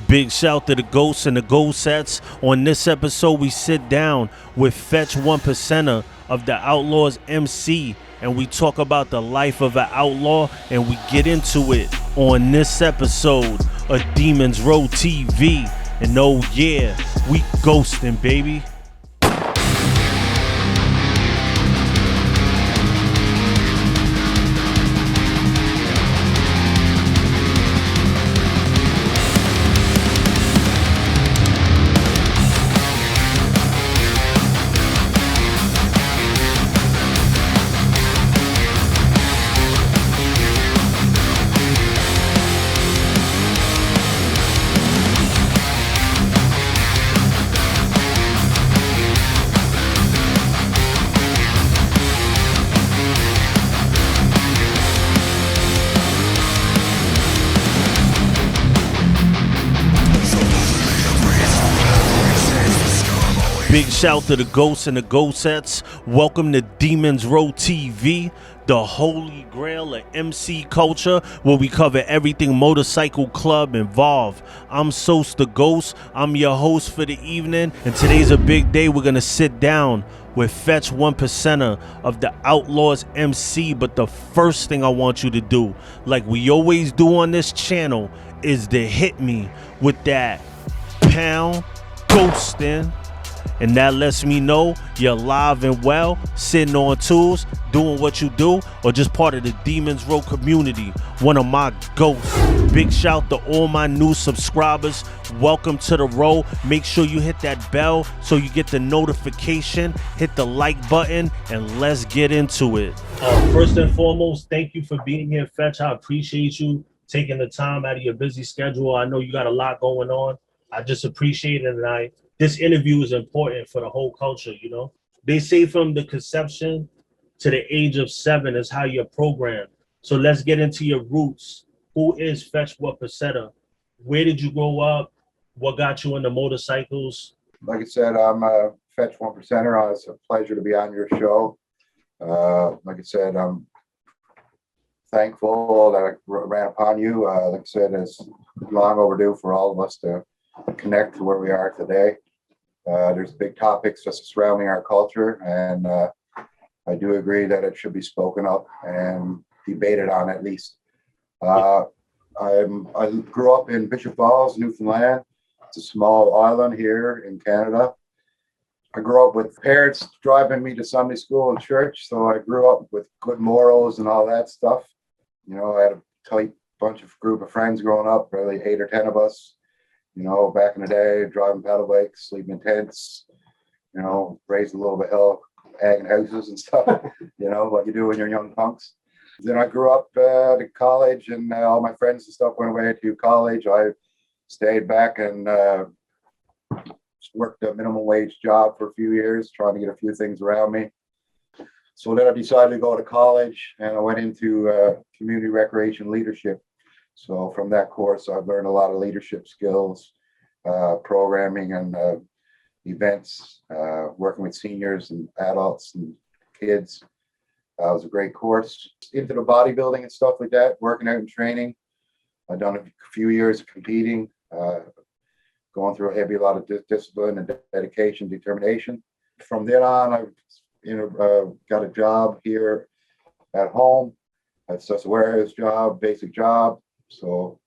Big shout to the Ghosts and the Ghost Sets. On this episode, we sit down with Fetch One Percenter of the Outlaws MC, and we talk about the life of an outlaw, and we get into it on this episode of Demons Row TV. And oh yeah, we ghosting, baby. Big shout to the Ghosts and the Ghost Sets. Welcome to Demons Row TV, the holy grail of MC culture, where we cover everything motorcycle club involved. I'm Sos the Ghost. I'm your host for the evening, and today's a big day. We're gonna sit down with Fetch One Percenter of the Outlaws MC. But the first thing I want you to do, like we always do on this channel, is to hit me with that pound ghosting. And that lets me know you're alive and well, sitting on tools, doing what you do, or just part of the Demons Row community, one of my ghosts. Big shout to all my new subscribers. Welcome to the row. Make sure you hit that bell so you get the notification. Hit the like button, and let's get into it. First and foremost, thank you for being here, Fetch. I appreciate you taking the time out of your busy schedule. I know you got a lot going on. I just appreciate it, and this interview is important for the whole culture, you know? They say from the conception to the age of 7 is how you're programmed. So let's get into your roots. Who is Fetch One Percenter? Where did you grow up? What got you into motorcycles? Like I said, I'm Fetch One Percenter. It's a pleasure to be on your show. Like I said, I'm thankful that I ran upon you. Like I said, it's long overdue for all of us to connect to where we are today. There's big topics just surrounding our culture, and I do agree that it should be spoken of and debated on at least. I grew up in Bishop Falls, Newfoundland. It's a small island here in Canada. I grew up with parents driving me to Sunday school and church, so I grew up with good morals and all that stuff. You know, I had a tight group of friends growing up, probably 8 or 10 of us. You know, back in the day, driving pedal bikes, sleeping in tents, you know, raised a little bit hill, egging houses and stuff, you know, what you do when you're young punks. Then I grew up to college, and all my friends and stuff went away to college. I stayed back and worked a minimum wage job for a few years, trying to get a few things around me. So then I decided to go to college, and I went into community recreation leadership. So from that course, I've learned a lot of leadership skills, programming and events, working with seniors and adults and kids. It was a great course. Into the bodybuilding and stuff like that, working out and training. I've done a few years of competing, going through a lot of discipline and dedication, determination. From then on, I've got a job here at home. It's just a warehouse job, basic job. So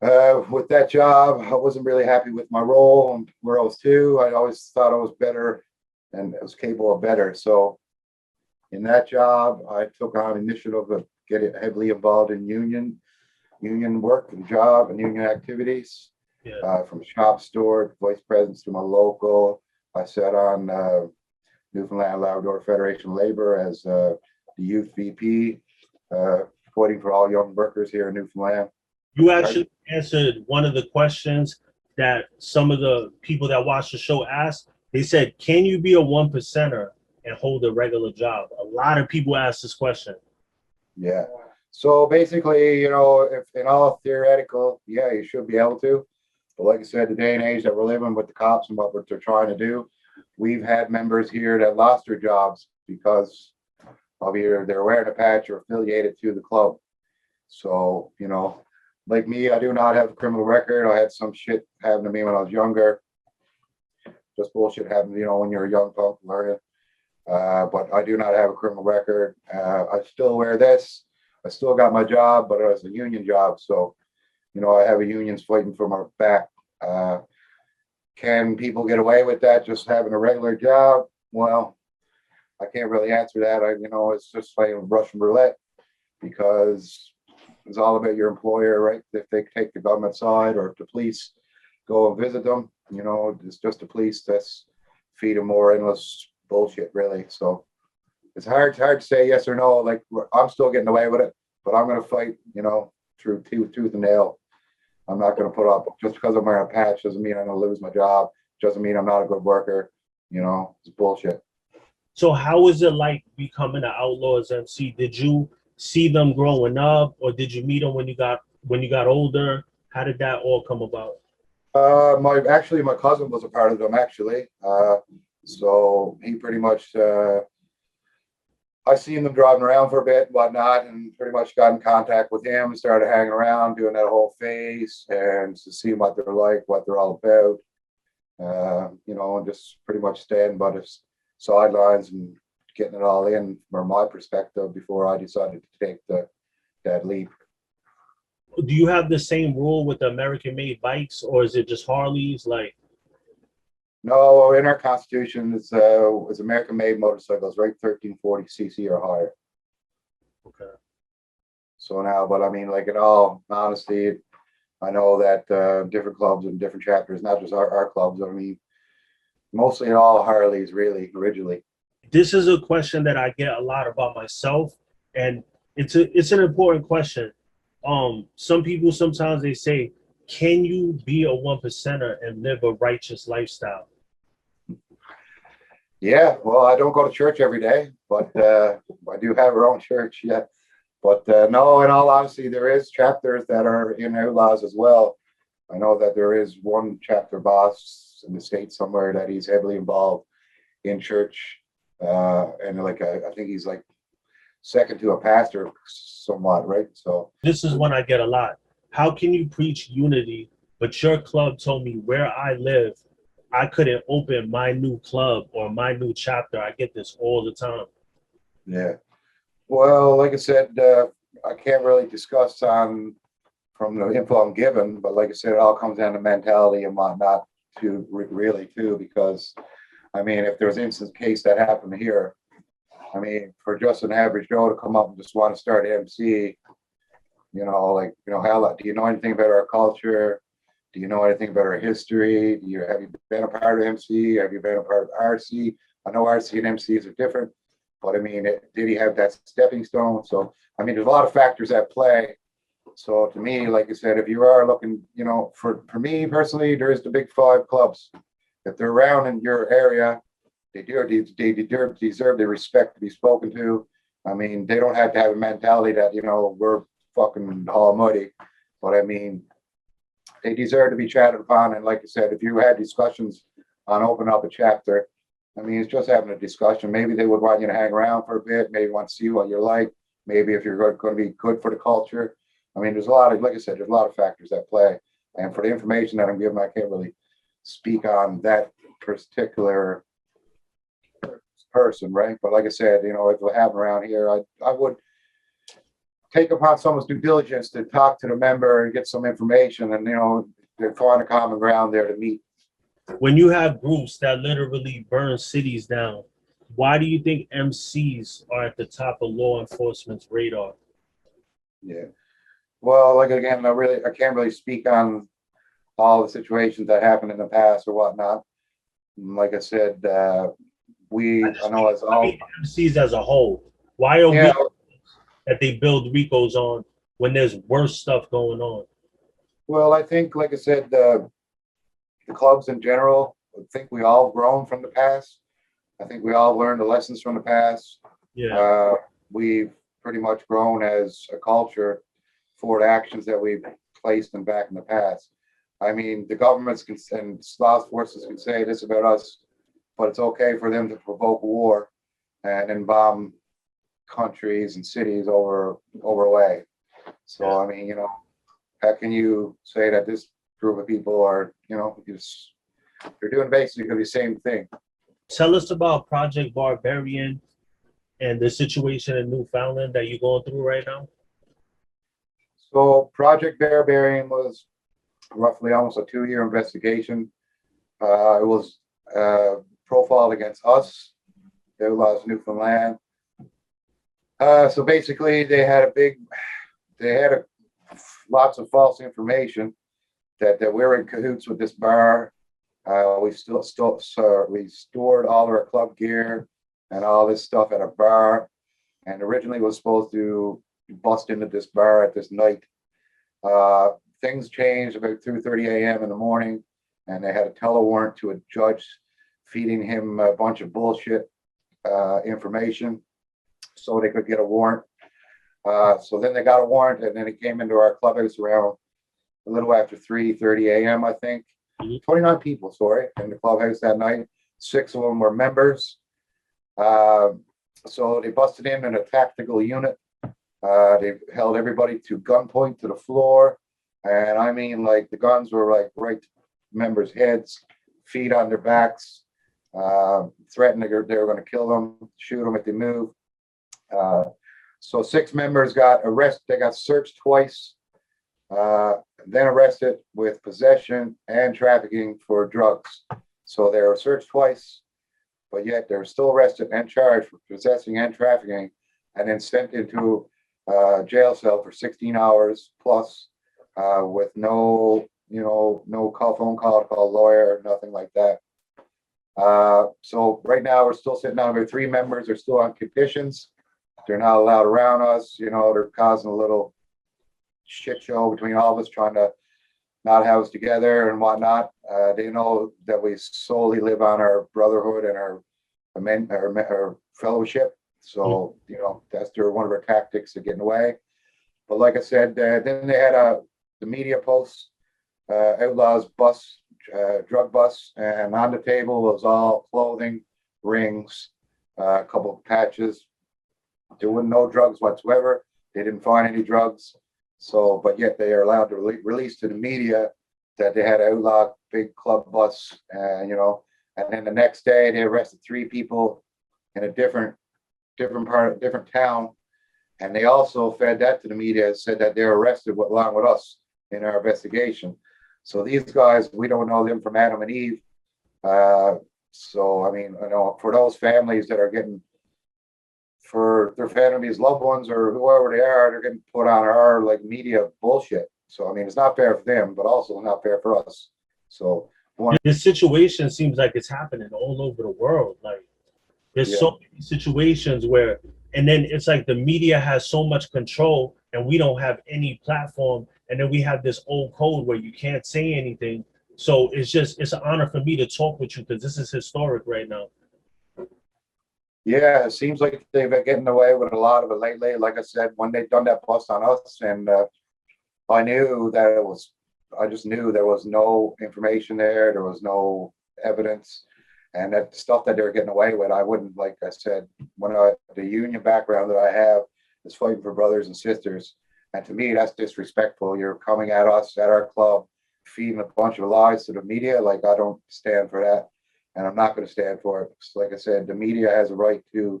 with that job, I wasn't really happy with my role and where I was to. I always thought I was better and I was capable of better. So in that job, I took on initiative of getting heavily involved in union work and job and union activities. Yeah. From shop steward, vice presidents to my local. I sat on Newfoundland Labrador Federation of Labor as the youth VP. Fighting for all young workers here in Newfoundland. You actually answered one of the questions that some of the people that watch the show asked. They said, can you be a 1 percenter and hold a regular job? A lot of people ask this question. Yeah. So basically, you know, if in all theoretical, yeah, you should be able to. But like I said, the day and age that we're living with the cops and what they're trying to do, we've had members here that lost their jobs because of either they're wearing a patch or affiliated to the club. So, you know, like me, I do not have a criminal record. I had some shit happen to me when I was younger. Just bullshit happened, when you're a young punk learning. But I do not have a criminal record. I still wear this. I still got my job, but it was a union job. So, I have a unions fighting for my back. Can people get away with that just having a regular job? Well, I can't really answer that. It's just playing Russian roulette because it's all about your employer, right? If they take the government side or if the police go and visit them, it's just the police that's feeding more endless bullshit, really. So it's hard to say yes or no. Like, I'm still getting away with it, but I'm going to fight, through tooth and nail. I'm not going to put up, just because I'm wearing a patch doesn't mean I'm going to lose my job. Doesn't mean I'm not a good worker. It's bullshit. So how was it like becoming an Outlaws MC? Did you see them growing up, or did you meet them when you got older? How did that all come about? My cousin was a part of them, actually. So he pretty much, I seen them driving around for a bit and whatnot, and pretty much got in contact with him, started hanging around, doing that whole phase, and to see what they're like, what they're all about, and just pretty much staying by the sidelines and getting it all in from my perspective before I decided to take that leap. Do you have the same rule with the American-made bikes, or is it just Harleys? Like, No, in our constitution, it's American-made motorcycles, right? 1340 cc or higher. okay. So now, but I mean, like, in all honesty, I know that different clubs and different chapters, not just our clubs. I mean, mostly all Harleys, really, originally. This is a question that I get a lot about myself, and it's an important question. Some people sometimes they say, can you be a one percenter and live a righteous lifestyle? Yeah, well, I don't go to church every day, but I do have our own church. Yeah, but no, in all honesty, there is chapters that are in Outlaws as well. I know that there is one chapter boss in the state somewhere that he's heavily involved in church, and like I think he's like second to a pastor, somewhat, right? So This is one I get a lot. How can you preach unity, but your club told me where I live, I couldn't open my new club or my new chapter? I get this all the time. yeah, well, like I said, I can't really discuss on from the info I'm given, but like I said, it all comes down to mentality and whatnot to really too, because I mean, if there's an instance case that happened here, I mean, for just an average Joe to come up and just want to start MC, how, do you know anything about our culture? Do you know anything about our history? Have you been a part of MC? Have you been a part of RC? I know RC and MCs are different, but I mean, did he have that stepping stone? So, I mean, there's a lot of factors at play. So to me, like I said, if you are looking, for me personally, there's the big five clubs. If they're around in your area, they deserve the respect to be spoken to. I mean, they don't have to have a mentality that, we're fucking almighty. But I mean, they deserve to be chatted upon. And like I said, if you had discussions on opening up a chapter, I mean, it's just having a discussion. Maybe they would want you to hang around for a bit, maybe want to see what you're like, maybe if you're going to be good for the culture. I mean, there's a lot of, like I said, there's a lot of factors at play. And for the information that I'm giving, I can't really speak on that particular person, right? But like I said, if it happened around here, I would take upon someone's due diligence to talk to the member and get some information and, to find a common ground there to meet. When you have groups that literally burn cities down, why do you think MCs are at the top of law enforcement's radar? Yeah. Well, like again, I can't really speak on all the situations that happened in the past or whatnot. Like I said, I know as all MCs as a whole. Why are yeah, we that they build Ricos on when there's worse stuff going on? well, I think, like I said, the clubs in general, I think we all grown from the past. I think we all learned the lessons from the past. Yeah. We've pretty much grown as a culture for the actions that we've placed them back in the past. I mean, the governments and law forces can say this about us, but it's okay for them to provoke war and bomb countries and cities over away. So, I mean, how can you say that this group of people are, they're doing basically the same thing. Tell us about Project Barbarian and the situation in Newfoundland that you're going through right now. So Project Barbarian was roughly almost a 2-year investigation. It was profiled against us, the Outlaws of Newfoundland. So basically, they had lots of false information that we're in cahoots with this bar. We stored all of our club gear and all this stuff at a bar, and originally was supposed to bust into this bar at this night. Things changed about 2:30 a.m. in the morning, and they had a telewarrant to a judge feeding him a bunch of bullshit information so they could get a warrant. So then they got a warrant, and then it came into our clubhouse around a little after 3:30 a.m. I think. 29 people, in the clubhouse that night. 6 of them were members. So they busted in a tactical unit. They held everybody to gunpoint to the floor. And I mean, like, the guns were like right to members' heads, feet on their backs, threatened they were going to kill them, shoot them if they move. So 6 members got arrested. They got searched twice, then arrested with possession and trafficking for drugs. So they were searched twice, but yet they were still arrested and charged for possessing and trafficking, and then sent into a jail cell for 16 hours plus, with no phone call to call a lawyer, nothing like that. So right now we're still sitting on about 3 members are still on conditions. They're not allowed around us. They're causing a little shit show between all of us, trying to not have us together and whatnot. They know that we solely live on our brotherhood and our fellowship. So, that's one of our tactics of getting away. But like I said, then they had the media posts, Outlaws bus, drug bus, and on the table was all clothing, rings, a couple of patches. There were no drugs whatsoever. They didn't find any drugs. So, but yet they are allowed to release to the media that they had an outlaw big club bus, and then the next day they arrested 3 people in a different town, and they also fed that to the media and said that they're arrested along with us in our investigation. So these guys, we don't know them from Adam and Eve. So I mean, for those families that are getting, for their families, loved ones, or whoever they are, they're getting put on our media bullshit. So I mean, it's not fair for them, but also not fair for us. So this situation seems like it's happening all over the world. Like, there's so many situations where, and then it's like the media has so much control and we don't have any platform. And then we have this old code where you can't say anything. So it's an honor for me to talk with you, because this is historic right now. Yeah, it seems like they've been getting away with a lot of it lately. Like I said, when they done that bust on us, and I just knew there was no information there. There was no evidence, and that stuff that they were getting away with, I wouldn't, like I said, the union background that I have is fighting for brothers and sisters. And to me, that's disrespectful. You're coming at us at our club, feeding a bunch of lies to the media. Like, I don't stand for that. And I'm not going to stand for it. So like I said, the media has a right to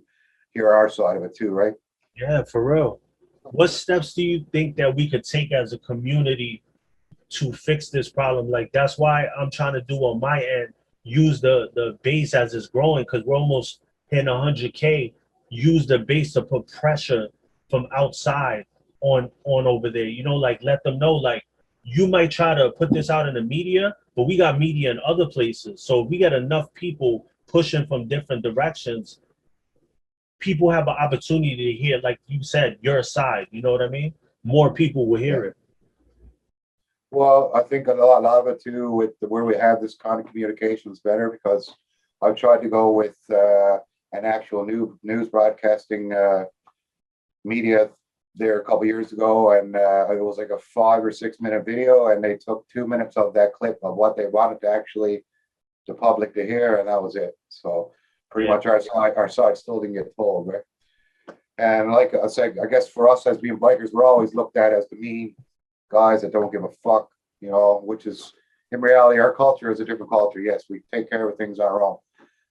hear our side of it too, right? Yeah, for real. What steps do you think that we could take as a community to fix this problem? Like, that's why I'm trying to do on my end, use the base as it's growing, because we're almost hitting 100K. Use the base to put pressure from outside on over there. Let them know, like, you might try to put this out in the media, but we got media in other places. So if we get enough people pushing from different directions, people have an opportunity to hear, like you said, your side. You know what I mean? More people will hear it. Well, I think a lot of it too, with where we have this kind of communication, is better, because I've tried to go with an actual news broadcasting media there a couple years ago, and it was like a 5 or 6 minute video, and they took 2 minutes of that clip of what they wanted to actually the public to hear, and that was it. So pretty much our side still didn't get told, right? And like I said, I guess for us as being bikers, we're always looked at as the mean guys that don't give a fuck, you know, which is in reality, our culture is a different culture. Yes, we take care of things on our own.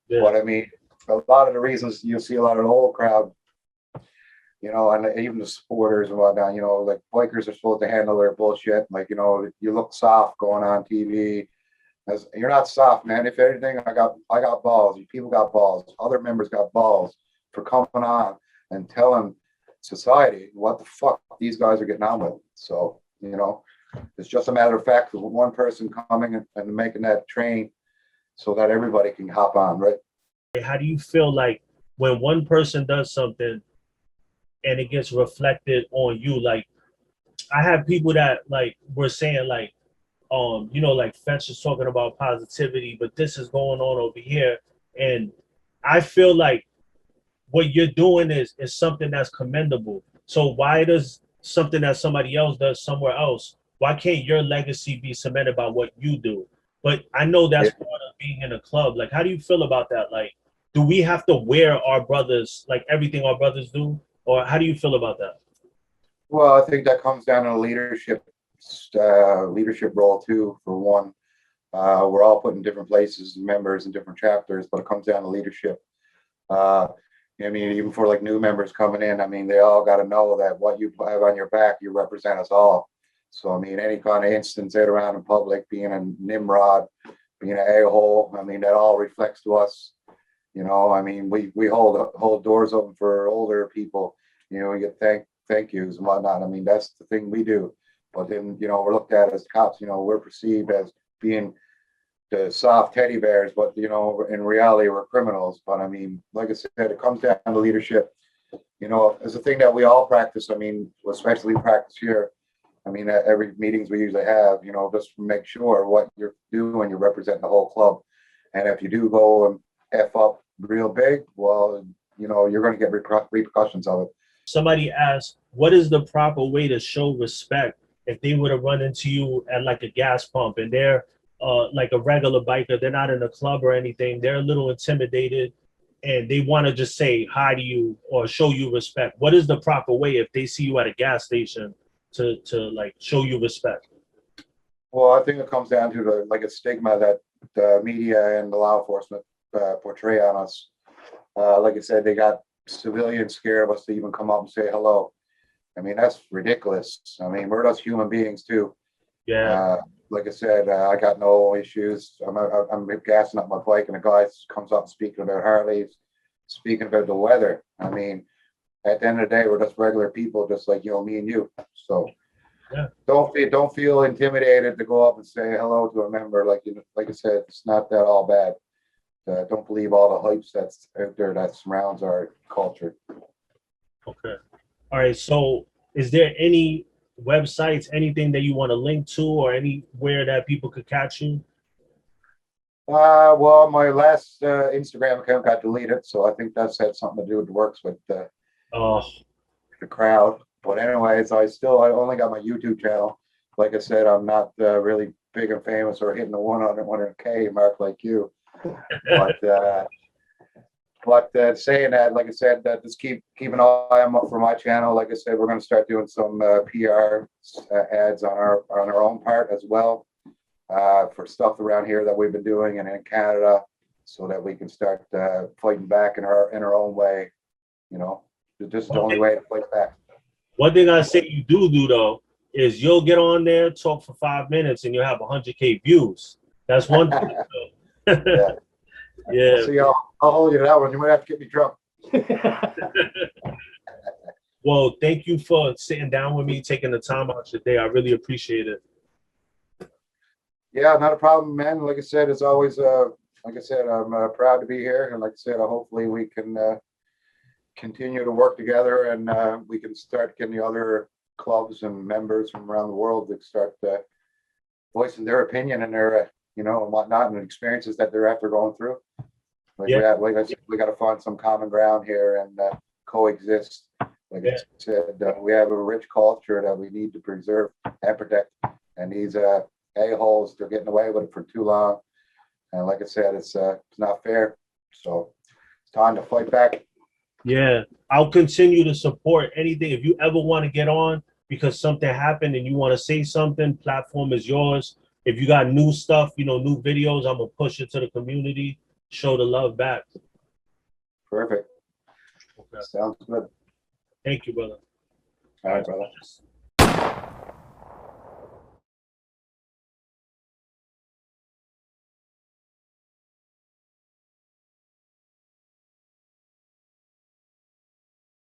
Yeah. But I mean, a lot of the reasons you see a lot of the old crowd, you know, and even the supporters and whatnot, you know, like bikers are supposed to handle their bullshit. Like, you know, you look soft going on TV. As you're not soft, man. If anything, I got balls. People got balls. Other members got balls for coming on and telling society what the fuck these guys are getting on with. So, you know, it's just a matter of fact of one person coming and making that train so that everybody can hop on, right? How do you feel like when one person does something and it gets reflected on you? Like, I have people that like were saying like, you know, like Fetch is talking about positivity, but this is going on over here. And I feel like what you're doing is something that's commendable. So why does something that somebody else does somewhere else, why can't your legacy be cemented by what you do? But I know that's part of being in a club. Like, how do you feel about that? Like, do we have to wear our brothers, like everything our brothers do? Or how do you feel about that? Well, I think that comes down to leadership role too. For one, we're all put in different places, members in different chapters, but it comes down to leadership. Uh, I mean, even for like new members coming in, I mean, they all got to know that what you have on your back, you represent us all. So, I mean, any kind of instance out around in public, being a Nimrod, being an a-hole, I mean, that all reflects to us. You know, I mean, we hold doors open for older people. You know, we get thank yous and whatnot. I mean, that's the thing we do. But then, you know, we're looked at as cops. You know, we're perceived as being the soft teddy bears, but you know, in reality, we're criminals. But I mean, like I said, it comes down to leadership. You know, as a thing that we all practice. I mean, especially practice here. I mean, at every meetings we usually have, you know, just make sure what you're doing, you represent the whole club. And if you do go and F up real big, well, you know, you're going to get repercussions of it. Somebody asked, what is the proper way to show respect if they were to run into you at like a gas pump and they're like a regular biker, they're not in a club or anything, they're a little intimidated and they want to just say hi to you or show you respect? What is the proper way if they see you at a gas station to like show you respect? Well, I think it comes down to the like a stigma that the media and the law enforcement portray on us. Like I said, they got civilians scared of us to even come up and say hello. I mean, that's ridiculous. I mean, we're just human beings too. Yeah. Like I said, I got no issues. I'm gassing up my bike, and a guy comes up speaking about Harleys, speaking about the weather. I mean, at the end of the day, we're just regular people, just like you know, me and you. So Yeah. don't feel intimidated to go up and say hello to a member. Like you know, like I said, it's not that all bad. Don't believe all the hypes that's out there that surrounds our culture. Okay. All right. So is there any websites, anything that you want to link to or anywhere that people could catch you? Well, my last Instagram account got deleted, so I think that's had something to do with the works with Oh, the crowd. But anyways, I only got my YouTube channel. Like I said, I'm not really big and famous or hitting the 100K mark like you. But saying that, like I said, that just keep an eye out for my channel. Like I said, we're going to start doing some PR ads on our own part as well for stuff around here that we've been doing and in Canada, so that we can start fighting back in our own way. You know, this is the only way to fight back. one thing I say you do though is you'll get on there, talk for 5 minutes, and you'll have 100K views. That's one thing. Yeah. Yeah. We'll see, I'll hold you to that one. You might have to get me drunk. Well, thank you for sitting down with me, taking the time out your day. I really appreciate it. Yeah, not a problem, man. Like I said, it's always like I said, I'm proud to be here, and like I said, hopefully we can continue to work together, and we can start getting the other clubs and members from around the world to start voicing their opinion and their you know and whatnot and experiences that they're after going through. Like like I said, we got to find some common ground here and coexist. Like I said, we have a rich culture that we need to preserve and protect, and these a-holes, they're getting away with it for too long. And like I said, it's not fair. So it's time to fight back. Yeah, I'll continue to support anything. If you ever want to get on, because something happened and you want to say something, platform is yours. If you got new stuff, new videos, I'm gonna push it to the community, show the love back. Perfect. Okay. Sounds good. Thank you, brother. All right, brother.